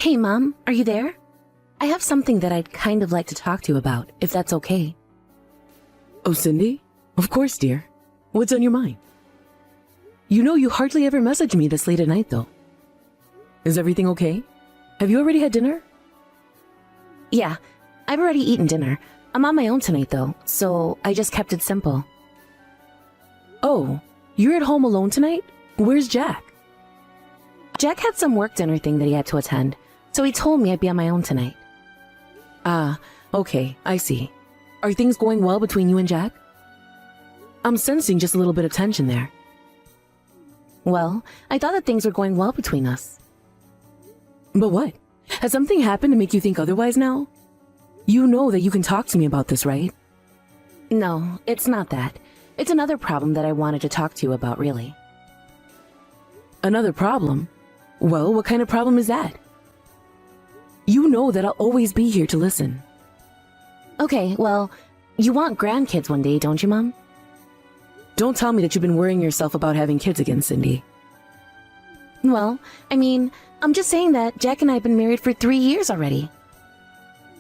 Hey, Mom, are you there? I have something that I'd kind of like to talk to you about, if that's okay. Oh, Cindy? Of course, dear. What's on your mind? You know you hardly ever message me this late at night, though. Is everything okay? Have you already had dinner? Yeah, I've already eaten dinner. I'm on my own tonight, though, so I just kept it simple. Oh, you're at home alone tonight? Where's Jack? Jack had some work dinner thing that he had to attend, so he told me I'd be on my own tonight. Ah, okay, I see. Are things going well between you and Jack? I'm sensing just a little bit of tension there. Well, I thought that things were going well between us. But what? Has something happened to make you think otherwise now? You know that you can talk to me about this, right? No, it's not that. It's another problem that I wanted to talk to you about, really. Another problem? Well, what kind of problem is that? You know that I'll always be here to listen. Okay, well, you want grandkids one day, don't you, Mom? Don't tell me that you've been worrying yourself about having kids again, Cindy. Well, I mean, I'm just saying that Jack and I have been married for 3 years already.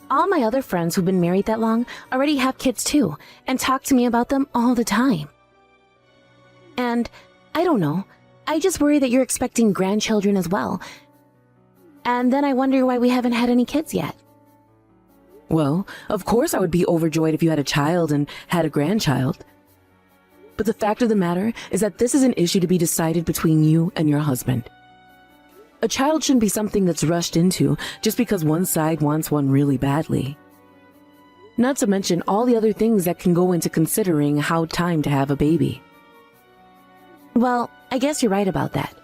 All my other friends who've been married that long already have kids too, and talk to me about them all the time. And, I don't know, I just worry that you're expecting grandchildren as well. And then I wonder why we haven't had any kids yet. Well, of course I would be overjoyed if you had a child and had a grandchild. But the fact of the matter is that this is an issue to be decided between you and your husband. A child shouldn't be something that's rushed into just because one side wants one really badly. Not to mention all the other things that can go into considering how time to have a baby. Well, I guess you're right about that.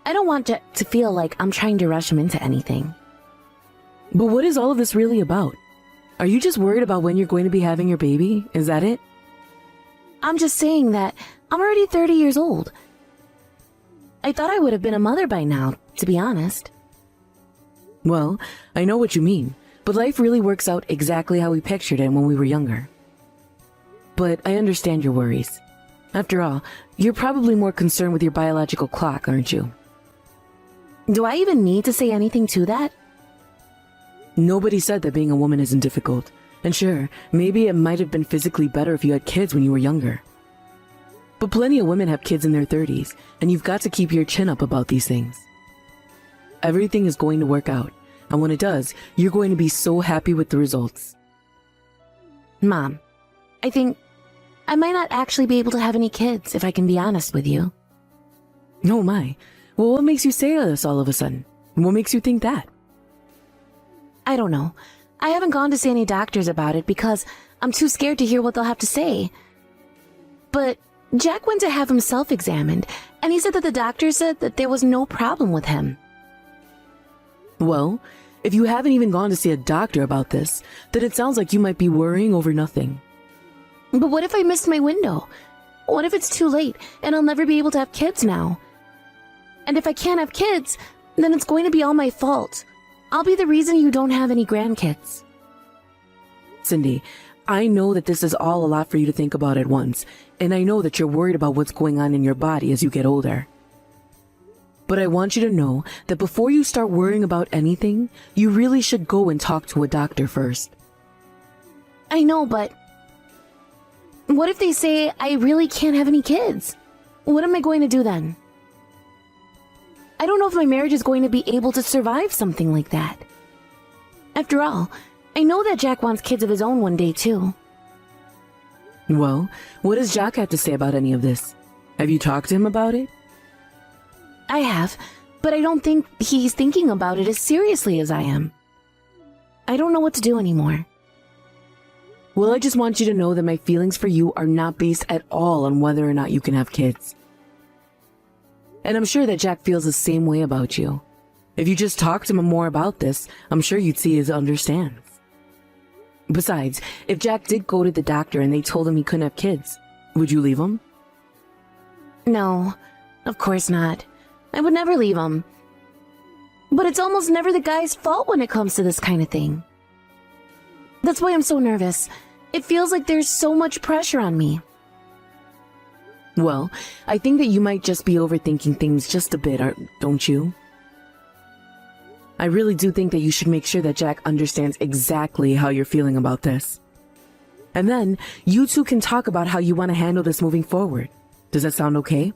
I don't want Jack to feel like I'm trying to rush him into anything. But what is all of this really about? Are you just worried about when you're going to be having your baby? Is that it? I'm just saying that I'm already 30 years old. I thought I would have been a mother by now, to be honest. Well, I know what you mean, but life really works out exactly how we pictured it when we were younger. But I understand your worries. After all, you're probably more concerned with your biological clock, aren't you? Do I even need to say anything to that? Nobody said that being a woman isn't difficult. And sure, maybe it might have been physically better if you had kids when you were younger. But plenty of women have kids in their 30s, and you've got to keep your chin up about these things. Everything is going to work out, and when it does, you're going to be so happy with the results. Mom, I think I might not actually be able to have any kids, if I can be honest with you. Oh my. Well, what makes you say this all of a sudden? What makes you think that? I don't know. I haven't gone to see any doctors about it because I'm too scared to hear what they'll have to say. But Jack went to have himself examined, and he said that the doctor said that there was no problem with him. Well, if you haven't even gone to see a doctor about this, then it sounds like you might be worrying over nothing. But what if I missed my window? What if it's too late and I'll never be able to have kids now? And if I can't have kids, then it's going to be all my fault. I'll be the reason you don't have any grandkids. Cindy, I know that this is all a lot for you to think about at once, and I know that you're worried about what's going on in your body as you get older. But I want you to know that before you start worrying about anything, you really should go and talk to a doctor first. I know, but what if they say I really can't have any kids? What am I going to do then? I don't know if my marriage is going to be able to survive something like that. After all, I know that Jack wants kids of his own one day too. Well, what does Jack have to say about any of this? Have you talked to him about it? I have, but I don't think he's thinking about it as seriously as I am. I don't know what to do anymore. Well, I just want you to know that my feelings for you are not based at all on whether or not you can have kids. And I'm sure that Jack feels the same way about you. If you just talked to him more about this, I'm sure you'd see he understands. Besides, if Jack did go to the doctor and they told him he couldn't have kids, would you leave him? No, of course not. I would never leave him. But it's almost never the guy's fault when it comes to this kind of thing. That's why I'm so nervous. It feels like there's so much pressure on me. Well, I think that you might just be overthinking things just a bit, don't you? I really do think that you should make sure that Jack understands exactly how you're feeling about this. And then you two can talk about how you want to handle this moving forward. Does that sound okay?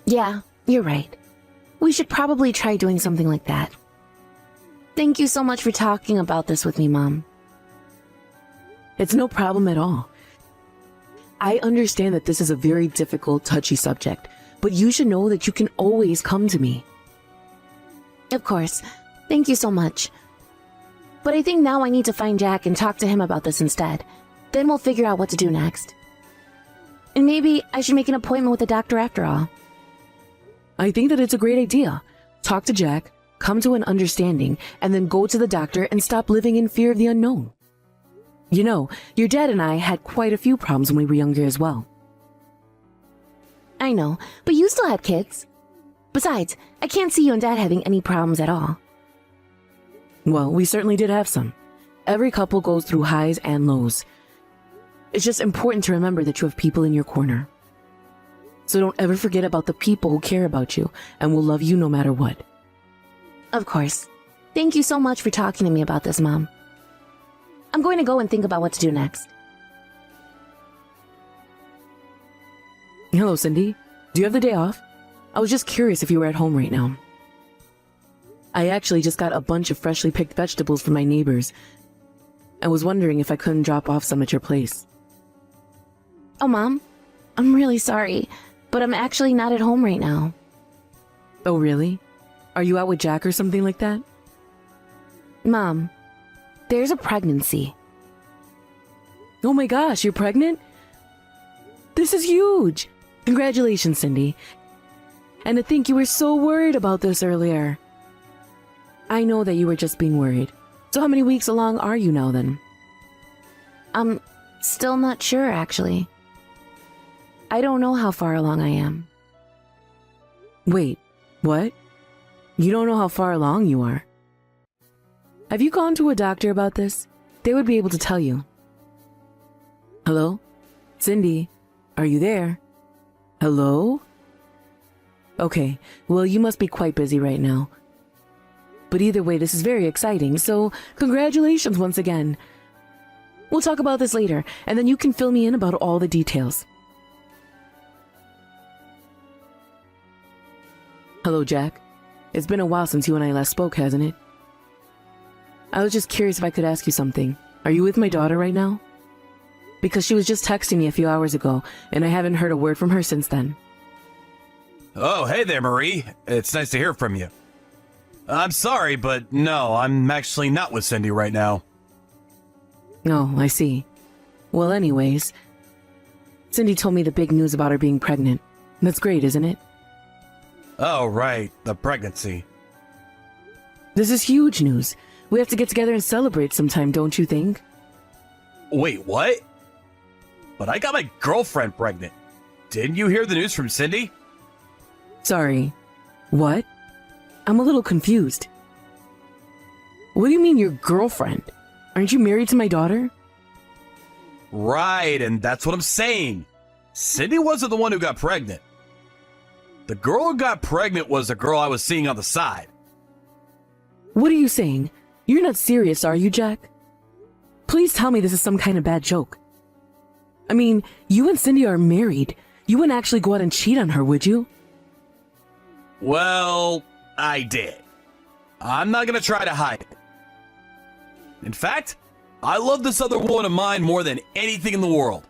Yeah, you're right. We should probably try doing something like that. Thank you so much for talking about this with me, Mom. It's no problem at all. I understand that this is a very difficult, touchy subject, but you should know that you can always come to me. Of course. Thank you so much. But I think now I need to find Jack and talk to him about this instead. Then we'll figure out what to do next. And maybe I should make an appointment with the doctor after all. I think that it's a great idea. Talk to Jack, come to an understanding, and then go to the doctor and stop living in fear of the unknown. You know, your dad and I had quite a few problems when we were younger as well. I know, but you still had kids. Besides, I can't see you and Dad having any problems at all. Well, we certainly did have some. Every couple goes through highs and lows. It's just important to remember that you have people in your corner. So don't ever forget about the people who care about you and will love you no matter what. Of course. Thank you so much for talking to me about this, Mom. I'm going to go and think about what to do next. Hello, Cindy. Do you have the day off? I was just curious if you were at home right now. I actually just got a bunch of freshly picked vegetables from my neighbors. I was wondering if I couldn't drop off some at your place. Oh, Mom, I'm really sorry, but I'm actually not at home right now. Oh, really? Are you out with Jack or something like that? Mom, there's a pregnancy. Oh my gosh, you're pregnant? This is huge! Congratulations, Cindy. And to think you were so worried about this earlier. I know that you were just being worried. So how many weeks along are you now then? I'm still not sure, actually. I don't know how far along I am. Wait, what? You don't know how far along you are? Have you gone to a doctor about this? They would be able to tell you. Hello? Cindy, are you there? Hello? Okay, well, you must be quite busy right now. But either way, this is very exciting, so congratulations once again. We'll talk about this later, and then you can fill me in about all the details. Hello, Jack. It's been a while since you and I last spoke, hasn't it? I was just curious if I could ask you something. Are you with my daughter right now? Because she was just texting me a few hours ago, and I haven't heard a word from her since then. Oh, hey there, Marie. It's nice to hear from you. I'm sorry, but no, I'm actually not with Cindy right now. Oh, I see. Well, anyways, Cindy told me the big news about her being pregnant. That's great, isn't it? Oh, right, the pregnancy. This is huge news. We have to get together and celebrate sometime, don't you think? Wait, what? But I got my girlfriend pregnant. Didn't you hear the news from Cindy? Sorry. What? I'm a little confused. What do you mean your girlfriend? Aren't you married to my daughter? Right, and that's what I'm saying. Cindy wasn't the one who got pregnant. The girl who got pregnant was the girl I was seeing on the side. What are you saying? You're not serious, are you, Jack? Please tell me this is some kind of bad joke. I mean, you and Cindy are married. You wouldn't actually go out and cheat on her, would you? Well, I did. I'm not gonna try to hide it. In fact, I love this other woman of mine more than anything in the world.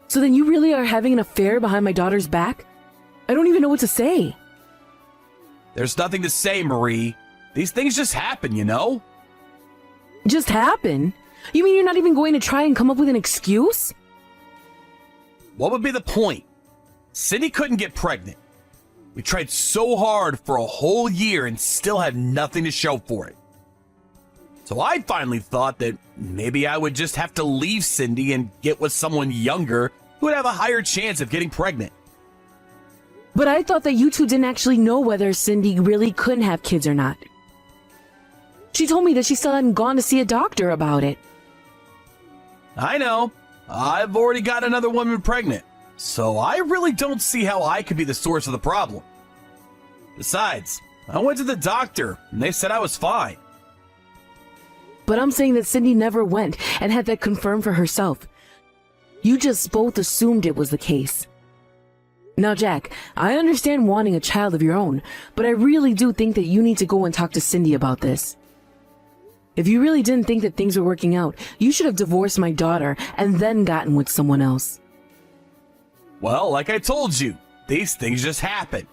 So then you really are having an affair behind my daughter's back? I don't even know what to say. There's nothing to say, Marie. These things just happen, you know? Just happen? You mean you're not even going to try and come up with an excuse? What would be the point? Cindy couldn't get pregnant. We tried so hard for a whole year and still had nothing to show for it. So I finally thought that maybe I would just have to leave Cindy and get with someone younger who would have a higher chance of getting pregnant. But I thought that you two didn't actually know whether Cindy really couldn't have kids or not. She told me that she still hadn't gone to see a doctor about it. I know. I've already got another woman pregnant. So I really don't see how I could be the source of the problem. Besides, I went to the doctor, and they said I was fine. But I'm saying that Cindy never went and had that confirmed for herself. You just both assumed it was the case. Now, Jack, I understand wanting a child of your own, but I really do think that you need to go and talk to Cindy about this. If you really didn't think that things were working out, you should have divorced my daughter and then gotten with someone else. Well, like I told you, these things just happen.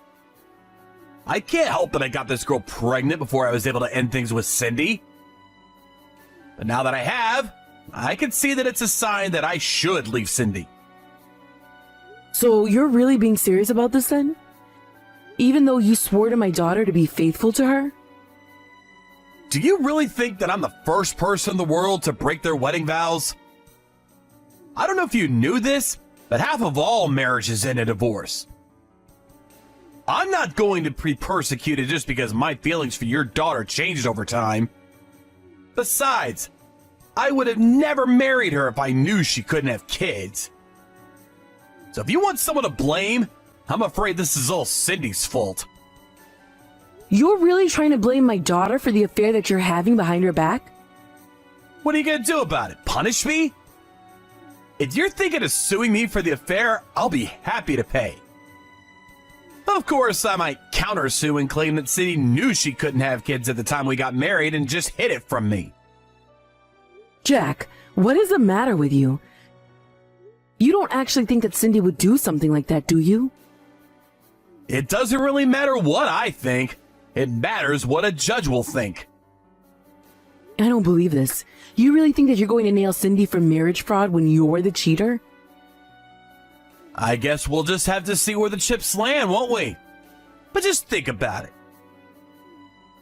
I can't help that I got this girl pregnant before I was able to end things with Cindy. But now that I have, I can see that it's a sign that I should leave Cindy. So you're really being serious about this then? Even though you swore to my daughter to be faithful to her? Do you really think that I'm the first person in the world to break their wedding vows? I don't know if you knew this, but half of all marriages end in divorce. I'm not going to be persecuted just because my feelings for your daughter changed over time. Besides, I would have never married her if I knew she couldn't have kids. So if you want someone to blame, I'm afraid this is all Cindy's fault. You're really trying to blame my daughter for the affair that you're having behind her back? What are you going to do about it? Punish me? If you're thinking of suing me for the affair, I'll be happy to pay. Of course, I might countersue and claim that Cindy knew she couldn't have kids at the time we got married and just hid it from me. Jack, what is the matter with you? You don't actually think that Cindy would do something like that, do you? It doesn't really matter what I think. It matters what a judge will think. I don't believe this. You really think that you're going to nail Cindy for marriage fraud when you're the cheater? I guess we'll just have to see where the chips land, won't we? But just think about it.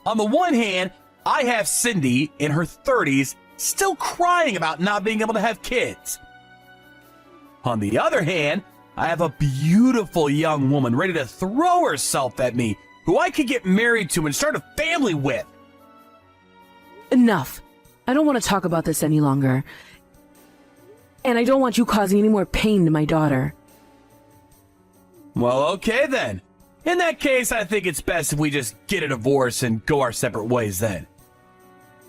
On the one hand, I have Cindy in her 30s still crying about not being able to have kids. On the other hand, I have a beautiful young woman ready to throw herself at me, who I could get married to and start a family with. Enough. I don't want to talk about this any longer. And I don't want you causing any more pain to my daughter. Well, okay then. In that case, I think it's best if we just get a divorce and go our separate ways then.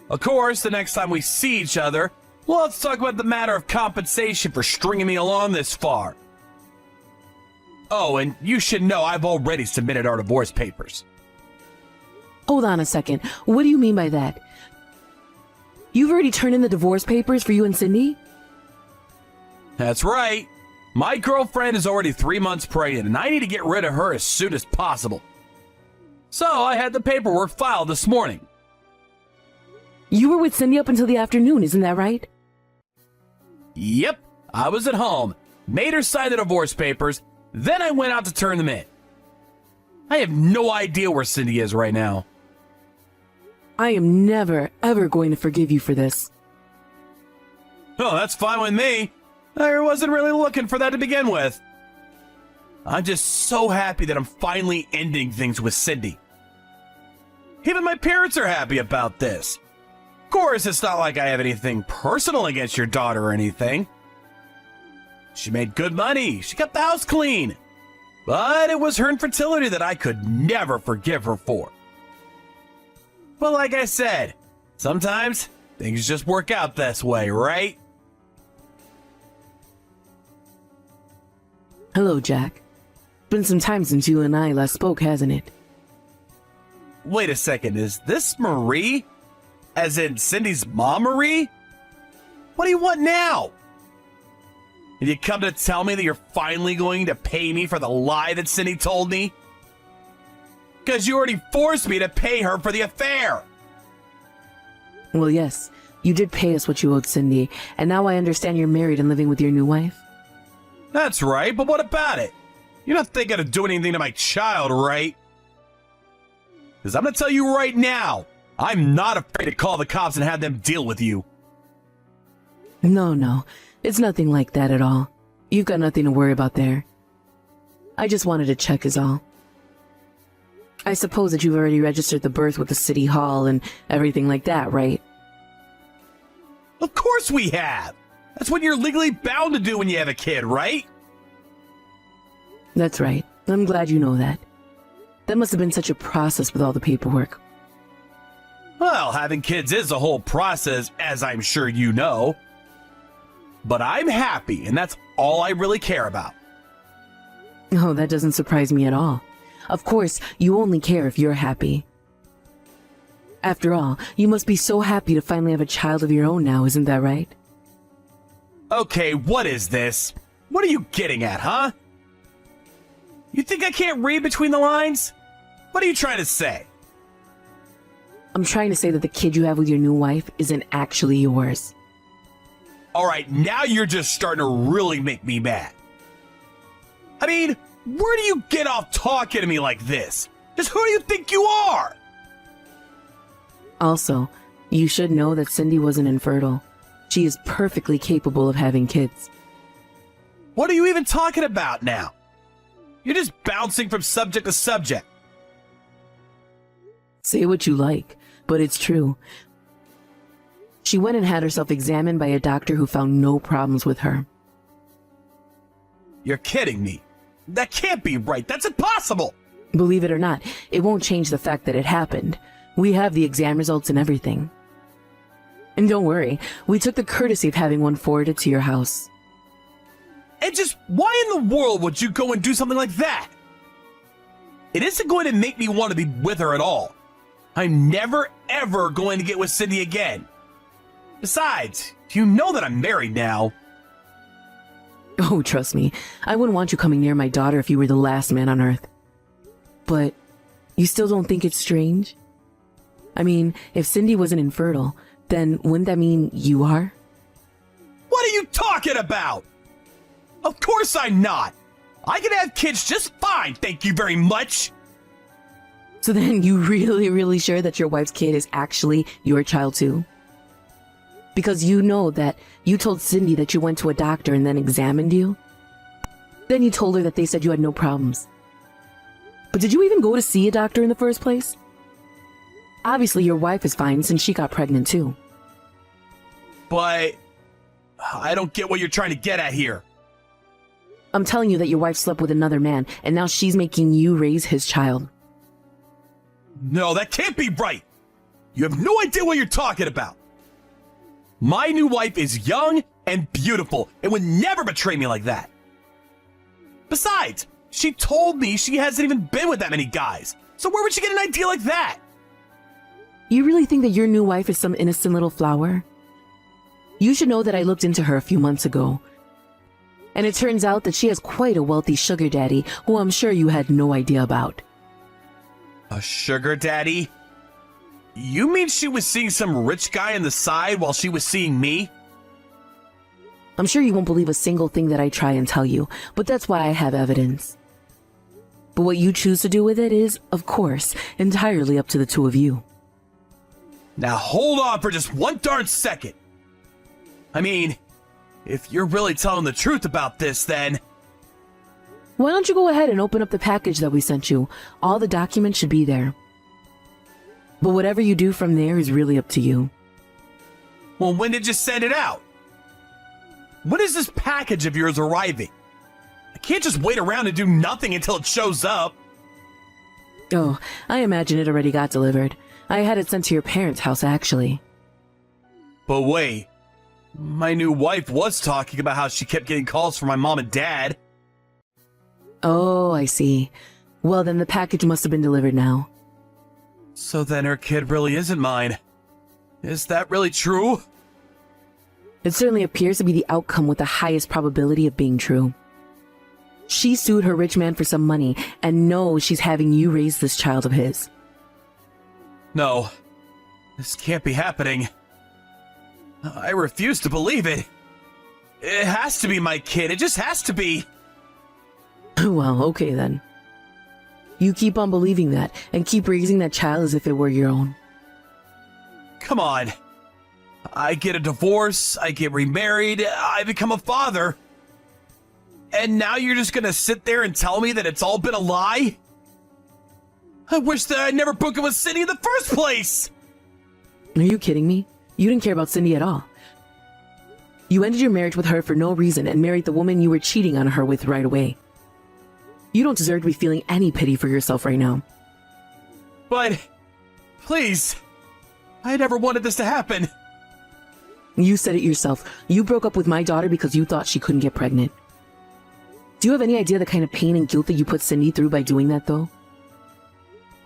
Of course, the next time we see each other, well, let's talk about the matter of compensation for stringing me along this far. Oh, and you should know I've already submitted our divorce papers. Hold on a second. What do you mean by that? You've already turned in the divorce papers for you and Cindy? That's right. My girlfriend is already 3 months pregnant, and I need to get rid of her as soon as possible. So I had the paperwork filed this morning. You were with Cindy up until the afternoon, isn't that right? Yep, I was at home, made her sign the divorce papers, then I went out to turn them in. I have no idea where Cindy is right now. I am never, ever going to forgive you for this. Oh, that's fine with me. I wasn't really looking for that to begin with. I'm just so happy that I'm finally ending things with Cindy. Even my parents are happy about this. Of course, it's not like I have anything personal against your daughter or anything. She made good money. She kept the house clean. But it was her infertility that I could never forgive her for. But like I said, sometimes things just work out this way, right? Hello, Jack. Been some time since you and I last spoke, hasn't it? Wait a second, is this Marie? As in Cindy's mom, Marie? What do you want now? Did you come to tell me that you're finally going to pay me for the lie that Cindy told me? Because you already forced me to pay her for the affair. Well, yes. You did pay us what you owed Cindy, and now I understand you're married and living with your new wife. That's right, but what about it? You're not thinking of doing anything to my child, right? Because I'm going to tell you right now, I'm not afraid to call the cops and have them deal with you. No. It's nothing like that at all. You've got nothing to worry about there. I just wanted to check is all. I suppose that you've already registered the birth with the city hall and everything like that, right? Of course we have. That's what you're legally bound to do when you have a kid, right? That's right. I'm glad you know that. That must have been such a process with all the paperwork. Well, having kids is a whole process, as I'm sure you know. But I'm happy, and that's all I really care about. Oh, that doesn't surprise me at all. Of course, you only care if you're happy. After all, you must be so happy to finally have a child of your own now, isn't that right? Okay, what is this? What are you getting at, huh? You think I can't read between the lines? What are you trying to say? I'm trying to say that the kid you have with your new wife isn't actually yours. All right, now you're just starting to really make me mad. I mean, where do you get off talking to me like this? Just who do you think you are? Also, you should know that Cindy wasn't infertile. She is perfectly capable of having kids. What are you even talking about now? You're just bouncing from subject to subject. Say what you like, but it's true. She went and had herself examined by a doctor who found no problems with her. You're kidding me. That can't be right. That's impossible. Believe it or not, it won't change the fact that it happened. We have the exam results and everything. And don't worry, we took the courtesy of having one forwarded to your house. And just why in the world would you go and do something like that? It isn't going to make me want to be with her at all. I'm never ever going to get with Cindy again. Besides, you know that I'm married now. Oh, trust me, I wouldn't want you coming near my daughter if you were the last man on earth. But you still don't think it's strange? I mean, if Cindy wasn't infertile, then wouldn't that mean you are? What are you talking about? Of course I'm not. I can have kids just fine, thank you very much. So then you really sure that your wife's kid is actually your child too? Because you know that you told Cindy that you went to a doctor and then examined you? Then you told her that they said you had no problems. But did you even go to see a doctor in the first place? Obviously your wife is fine since she got pregnant too. But I don't get what you're trying to get at here. I'm telling you that your wife slept with another man and now she's making you raise his child. No, that can't be right. You have no idea what you're talking about. My new wife is young and beautiful and would never betray me like that. Besides, she told me she hasn't even been with that many guys. So where would she get an idea like that? You really think that your new wife is some innocent little flower? You should know that I looked into her a few months ago. And it turns out that she has quite a wealthy sugar daddy who I'm sure you had no idea about. A sugar daddy? You mean she was seeing some rich guy on the side while she was seeing me? I'm sure you won't believe a single thing that I try and tell you, but that's why I have evidence. But what you choose to do with it is, of course, entirely up to the two of you. Now hold on for just one darn second. I mean, if you're really telling the truth about this, then... Why don't you go ahead and open up the package that we sent you? All the documents should be there. But whatever you do from there is really up to you. Well, when did you send it out? When is this package of yours arriving? I can't just wait around and do nothing until it shows up. Oh, I imagine it already got delivered. I had it sent to your parents' house, actually. But wait, my new wife was talking about how she kept getting calls from my mom and dad. Oh, I see. Well, then the package must have been delivered now. So then her kid really isn't mine. Is that really true? It certainly appears to be the outcome with the highest probability of being true. She sued her rich man for some money and knows she's having you raise this child of his. No, this can't be happening. I refuse to believe it. It has to be my kid. It just has to be. Well, okay then. You keep on believing that and keep raising that child as if it were your own. Come on. I get a divorce, I get remarried, I become a father. And now you're just gonna sit there and tell me that it's all been a lie? I wish that I'd never broken with Cindy in the first place! Are you kidding me? You didn't care about Cindy at all. You ended your marriage with her for no reason and married the woman you were cheating on her with right away. You don't deserve to be feeling any pity for yourself right now. But, please, I never wanted this to happen. You said it yourself. You broke up with my daughter because you thought she couldn't get pregnant. Do you have any idea the kind of pain and guilt that you put Cindy through by doing that, though?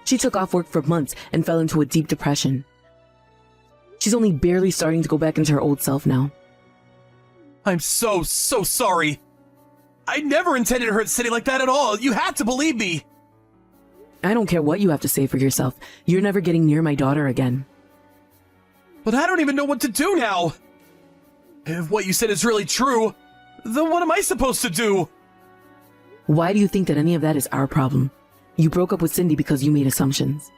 She took off work for months and fell into a deep depression. She's only barely starting to go back into her old self now. I'm so sorry. I never intended to hurt Cindy like that at all. You had to believe me. I don't care what you have to say for yourself. You're never getting near my daughter again. But I don't even know what to do now. If what you said is really true, then what am I supposed to do? Why do you think that any of that is our problem? You broke up with Cindy because you made assumptions.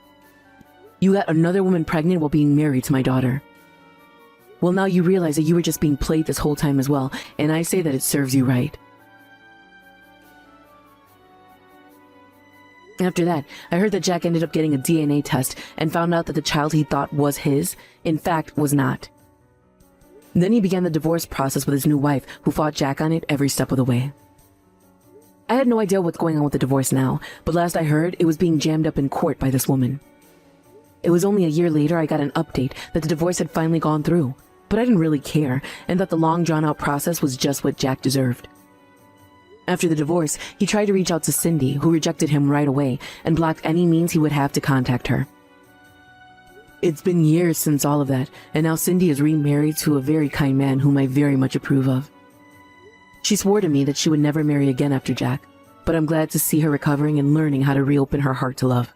You got another woman pregnant while being married to my daughter. Well, now you realize that you were just being played this whole time as well, and I say that it serves you right. After that, I heard that Jack ended up getting a DNA test and found out that the child he thought was his, in fact, was not. Then he began the divorce process with his new wife, who fought Jack on it every step of the way. I had no idea what's going on with the divorce now, but last I heard, it was being jammed up in court by this woman. It was only a year later I got an update that the divorce had finally gone through, but I didn't really care, and that the long drawn-out process was just what Jack deserved. After the divorce, he tried to reach out to Cindy, who rejected him right away and blocked any means he would have to contact her. It's been years since all of that, and now Cindy is remarried to a very kind man whom I very much approve of. She swore to me that she would never marry again after Jack, but I'm glad to see her recovering and learning how to reopen her heart to love.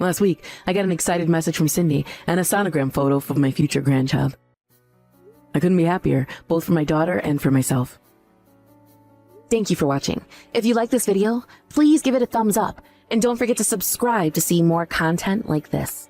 Last week, I got an excited message from Cindy and a sonogram photo of my future grandchild. I couldn't be happier, both for my daughter and for myself. Thank you for watching. If you like this video, please give it a thumbs up, and don't forget to subscribe to see more content like this.